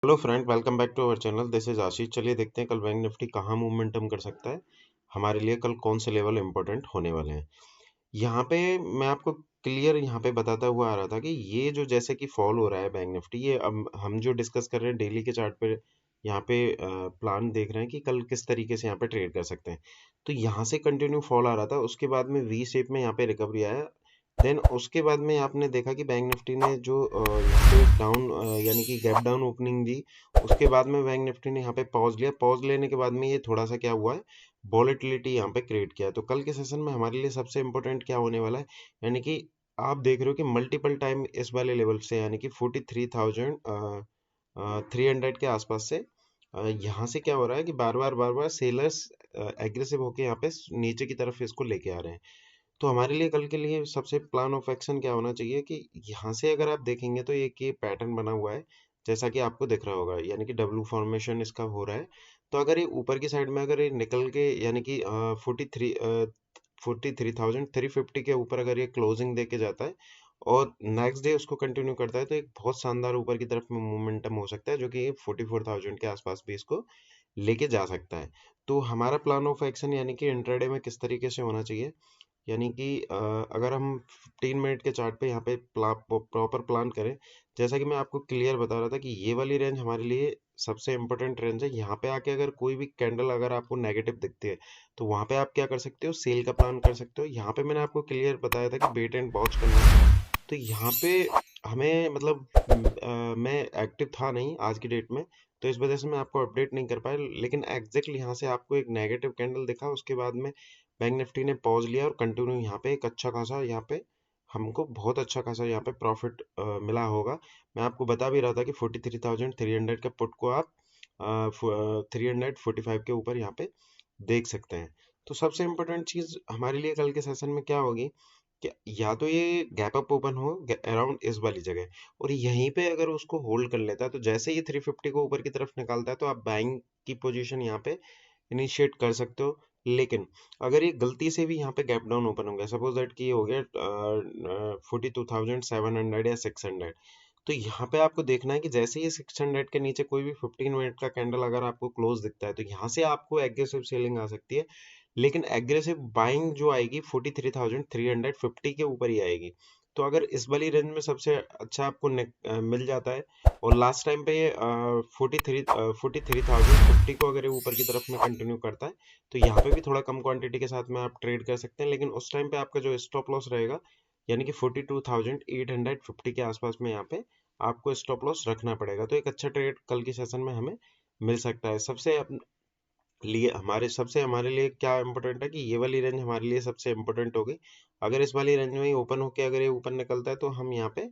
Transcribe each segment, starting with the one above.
Hello friend, welcome back to our channel. This is Ashish. चलिए देखते हैं कल बैंक निफ्टी कहाँ मोमेंटम कर सकता है। हमारे लिए कल कौन से लेवल इंपॉर्टेंट होने वाले हैं। यहाँ पे मैं आपको क्लियर यहाँ पे बताता हुआ आ रहा था कि ये जो जैसे कि फॉल हो रहा है बैंक निफ्टी, ये अब हम जो डिस्कस कर रहे हैं डेली के चार्ट पे, यहाँ पे प्लान देख रहे हैं कि कल किस तरीके से यहाँ पे ट्रेड कर सकते हैं। तो यहाँ से कंटिन्यू फॉल आ रहा था, उसके बाद में वी शेप में यहाँ पे रिकवरी आया। देन उसके बाद में आपने देखा कि बैंक निफ्टी ने जो यहाँ पे डाउन यानी कि गैप डाउन ओपनिंग दी। उसके बाद में बैंक निफ्टी ने यहाँ पे पॉज लिया। पॉज लेने के बाद में ये थोड़ा सा क्या हुआ है, वॉलेटिलिटी यहाँ पे क्रिएट किया है। तो कल के सेशन में हमारे लिए सबसे इंपॉर्टेंट क्या होने वाला है, यानी कि आप देख रहे हो कि मल्टीपल टाइम इस वाले लेवल से यानी कि 43,300 के आसपास से यहाँ से क्या हो रहा है कि बार बार सेलर्स एग्रेसिव होके यहाँ पे नीचे की तरफ इसको लेके आ रहे हैं। तो हमारे लिए कल के लिए सबसे प्लान ऑफ एक्शन क्या होना चाहिए कि यहाँ से अगर आप देखेंगे तो एक ये पैटर्न बना हुआ है, जैसा कि आपको दिख रहा होगा, यानी कि डब्लू फॉर्मेशन इसका हो रहा है। तो अगर ये ऊपर की साइड में अगर ये निकल के यानी कि 43,350 के ऊपर अगर ये क्लोजिंग दे के जाता है और नेक्स्ट डे उसको कंटिन्यू करता है, तो एक बहुत शानदार ऊपर की तरफ में मोमेंटम हो सकता है, जो कि 44,000 के आसपास भी इसको लेके जा सकता है। तो हमारा प्लान ऑफ एक्शन यानी कि इंट्राडे में किस तरीके से होना चाहिए, यानी कि अगर हम 15 मिनट के चार्ट पे यहाँ पे प्रॉपर प्लान करें, जैसा कि मैं आपको क्लियर बता रहा था कि ये वाली रेंज हमारे लिए सबसे इम्पोर्टेंट रेंज है। यहाँ पे आके अगर कोई भी कैंडल अगर आपको नेगेटिव दिखती है, तो वहाँ पे आप क्या कर सकते हो, सेल का प्लान कर सकते हो। यहाँ पे मैंने आपको क्लियर बताया था कि वेट एंड वॉच करना है। तो यहाँ पे हमें मतलब मैं एक्टिव था नहीं आज की डेट में, तो इस वजह से मैं आपको अपडेट नहीं कर पाया। लेकिन एग्जैक्टली यहाँ से आपको एक नेगेटिव कैंडल दिखा, उसके बाद में बैंक निफ्टी ने पॉज लिया और कंटिन्यू यहाँ पे एक अच्छा खासा यहाँ पे हमको बहुत अच्छा खासा यहाँ पे प्रॉफिट मिला होगा। मैं आपको बता भी रहा था कि 43,300 के पुट को आप 345 के ऊपर यहाँ पे देख सकते हैं। तो सबसे इम्पोर्टेंट चीज़ हमारे लिए कल के सेशन में क्या होगी कि या तो ये गैप अप ओपन हो अराउंड इस वाली जगह, और यहीं पे अगर उसको होल्ड कर लेता है, तो जैसे ये 350 को ऊपर की तरफ निकालता है, तो आप बाइंग की पोजीशन यहाँ पे इनिशिएट कर सकते हो। लेकिन अगर ये गलती से भी यहाँ पे गैप डाउन ओपन हो गया, सपोज दैट कि ये हो गया 42,700 या 600, तो यहाँ पे आपको देखना है कि जैसे ये 600 के नीचे कोई भी 15 मिनट का कैंडल अगर आपको क्लोज दिखता है, तो यहाँ से आपको एग्रेसिव सेलिंग आ सकती है। लेकिन एग्रेसिव बाइंग जो आएगी 43,350 के ऊपर ही आएगी। तो अगर इस वाली रेंज में सबसे अच्छा आपको मिल जाता है, और लास्ट टाइम पे ये 43,050 को अगर ये ऊपर की तरफ में कंटिन्यू करता है, तो यहाँ पे भी थोड़ा कम क्वांटिटी के साथ में आप ट्रेड कर सकते हैं। लेकिन उस टाइम पे आपका जो स्टॉप लॉस रहेगा, यानी कि 42,850 के आसपास में यहाँ पे आपको स्टॉप लॉस रखना पड़ेगा। तो एक अच्छा ट्रेड कल की सेशन में हमें मिल सकता है। सबसे हमारे लिए क्या इम्पोर्टेंट है कि ये वाली रेंज हमारे लिए सबसे इम्पोर्टेंट होगी। अगर इस वाली रेंज में ही ओपन होके अगर ये ऊपर निकलता है, तो हम यहाँ पे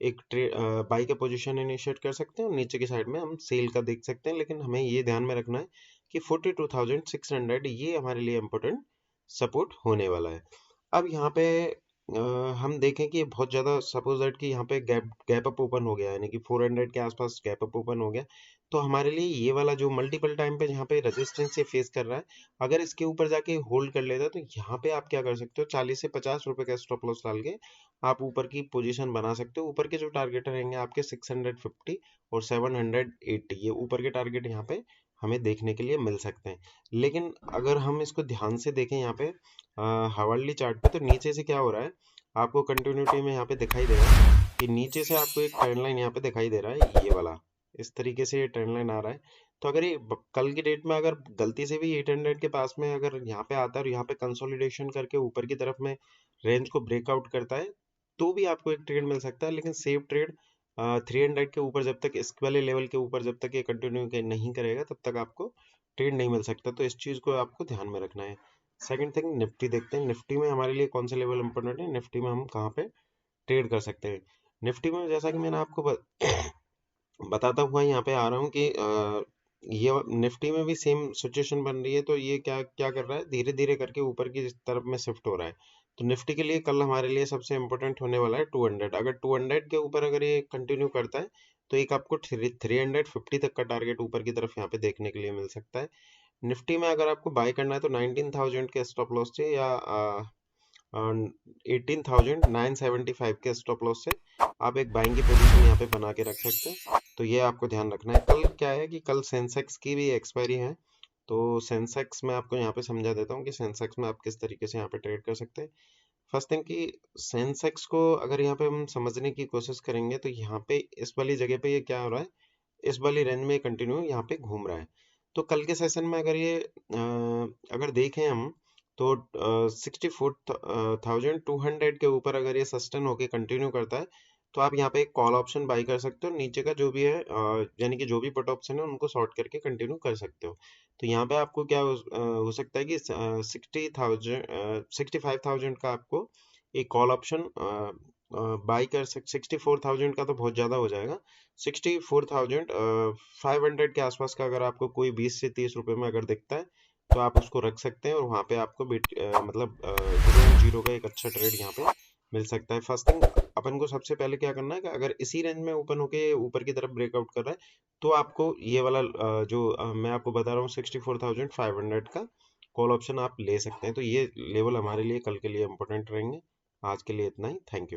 एक ट्रेड बाई का पोजीशन इनिशिएट कर सकते हैं, और नीचे की साइड में हम सेल का देख सकते हैं। लेकिन हमें ये ध्यान में रखना है कि 42,600 ये हमारे लिए इम्पोर्टेंट सपोर्ट होने वाला है। अब यहाँ पे हम देखें कि बहुत ज़्यादा सपोज दैट कि यहाँ पे गैप गैप अप ओपन हो गया, यानी कि 400 के आसपास गैप अप ओपन हो गया, तो हमारे लिए ये वाला जो मल्टीपल टाइम पे यहाँ पे रेजिस्टेंस से फेस कर रहा है, अगर इसके ऊपर जाके होल्ड कर लेता है, तो यहाँ पे आप क्या कर सकते हो, 40 से 50 रुपए का स्टॉप लॉस डाल के आप ऊपर की पोजीशन बना सकते हो। ऊपर के जो टारगेट रहेंगे आपके 650 और 780, ये ऊपर के टारगेट यहाँ पे हमें देखने के लिए मिल सकते हैं। लेकिन अगर हम इसको ध्यान से देखें यहाँ पे हावर्ली चार्ट पे, तो नीचे से क्या हो रहा है, आपको कंटिन्यूटी में यहाँ पे दिखाई दे रहा है कि नीचे से आपको एक ट्रेंड लाइन यहाँ पे दिखाई दे रहा है, ये वाला इस तरीके से ये ट्रेंड लाइन आ रहा है। तो अगर ये कल की डेट में अगर गलती से भी 800 के पास में अगर यहाँ पे आता है और यहाँ पे कंसोलिडेशन करके ऊपर की तरफ में रेंज को ब्रेकआउट करता है, तो भी आपको एक ट्रेड मिल सकता है। लेकिन सेफ ट्रेड 300 के ऊपर जब तक, इस वाले लेवल के ऊपर जब तक ये कंटिन्यू नहीं करेगा, तब तक आपको ट्रेड नहीं मिल सकता। तो इस चीज़ को आपको ध्यान में रखना है। सेकंड थिंग, निफ्टी देखते हैं। निफ्टी में हमारे लिए कौन से लेवल इंपॉर्टेंट है, निफ्टी में हम कहाँ पे ट्रेड कर सकते हैं। निफ्टी में जैसा कि मैंने आपको बताता हुआ यहाँ पे आ रहा हूँ कि ये निफ्टी में भी सेम सिचुएशन बन रही है। तो ये क्या क्या कर रहा है, धीरे धीरे करके ऊपर की तरफ में शिफ्ट हो रहा है। तो निफ्टी के लिए कल हमारे लिए सबसे इम्पोर्टेंट होने वाला है 200। अगर 200 के ऊपर अगर ये कंटिन्यू करता है, तो एक आपको 350 तक का टारगेट ऊपर की तरफ यहाँ पे देखने के लिए मिल सकता है। निफ्टी में अगर आपको बाय करना है, तो 19,000 के स्टॉप लॉस से या 18,975 के स्टॉप लॉस से आप एक बाइंग की पोजीशन यहाँ पे बना के रख सकते हैं। तो ये आपको ध्यान रखना है। कल क्या है कि कल सेंसेक्स की भी एक्सपायरी है, तो सेंसेक्स में आपको यहाँ पे समझा देता हूँ कि सेंसेक्स में आप किस तरीके से यहाँ पे ट्रेड कर सकते हैं। फर्स्ट थिंग कि सेंसेक्स को अगर यहाँ पे हम समझने की कोशिश करेंगे तो यहाँ पे इस वाली जगह पे ये क्या हो रहा है, इस वाली रेंज में कंटिन्यू यहाँ पे घूम रहा है। तो कल के सेशन में अगर ये अगर देखें हम तो 64,200 के ऊपर अगर ये सस्टेन होके कंटिन्यू करता है तो आप यहाँ पे एक कॉल ऑप्शन बाई कर सकते हो, नीचे का जो भी है यानी कि जो भी पुट ऑप्शन है उनको शॉर्ट करके कंटिन्यू कर सकते हो। तो यहाँ पे आपको क्या हो सकता है कि 65,000 का आपको एक कॉल ऑप्शन बाई कर सकते। 64,000 का तो बहुत ज़्यादा हो जाएगा। 64,500 के आसपास का अगर आपको कोई 20 से 30 रुपए में अगर दिखता है तो आप उसको रख सकते हैं और वहाँ पे आपको मतलब 0.0 का एक अच्छा ट्रेड यहाँ पे मिल सकता है। फर्स्ट थिंग अपन को सबसे पहले क्या करना है कि अगर इसी रेंज में ओपन होके ऊपर की तरफ ब्रेकआउट कर रहा है तो आपको ये वाला जो मैं आपको बता रहा हूँ 64,500 का कॉल ऑप्शन आप ले सकते हैं। तो ये लेवल हमारे लिए कल के लिए इम्पोर्टेंट रहेंगे। आज के लिए इतना ही। Thank you.